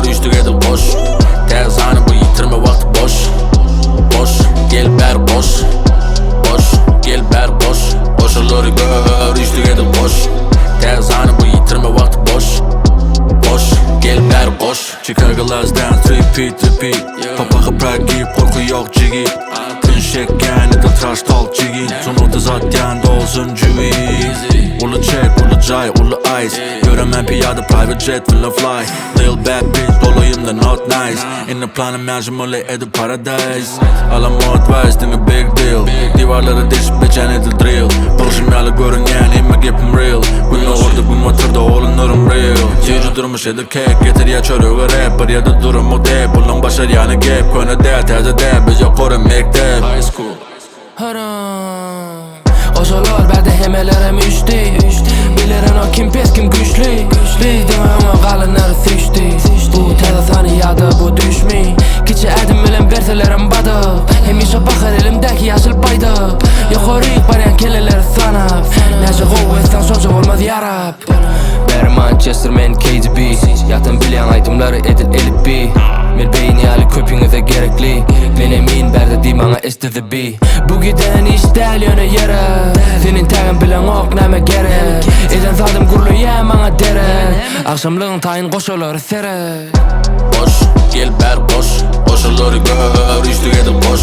gör içtik edip boş. Tez aynı bu yitirme vakti boş. Boş gel ber boş. Boş gel ber boş. Boşaları gör içtik edip boş. Tez aynı bu yitirme vakti boş. Boş gel ber boş. Chicago'lardan repeat repeat. Papakı bırak giyip korku yok cigi. Tün şekken de trash talk cigi. Sunurdu zaten dolsun cüvi. Ulu check, ulu jay, ulu ice. Göremem piyade private jet full of fly. Little bad bitch dolayım da not nice. In the plan imagine edip paradise. Alla advice dinle big deal. Divarları deşip beçen edil drill. Bakışım yalı görüngen inme gipim real. Günü orada gün motorda olunurum real. Yüzü durmuş edil kek getir ya çörüğü rapper ya da durum o deyip. Bulun başar yani gap köyne de teze de biz yok orun mektep. High school haram Oşalar berde hemelerem üçti. Bilirin o kim pes kim güçlü. Bildim ama kalınları düştü. Bu teze saniyada bu düşmü. Kiçi edim bilen berselerim badı. Hemişe bakar elimdeki yaşıl baydı. Yukarıyık barayan kelleleri sanap. Nece kuvvetsen çocuk olmaz yarab. Beri Manchester men KDB. Yatın bilen itemları edil elip B. Men beyni hali köpüngüze gerekli. Men emin berde di bana S to the B. Bu giden iş del yöne yere. Senin tagin bilen ok neme gerek. Eden zadım gurlu ye bana dere. Akşamlığın tayin koşuları sere. Boş gel ber boş. Boşaları gör içtik edip boş.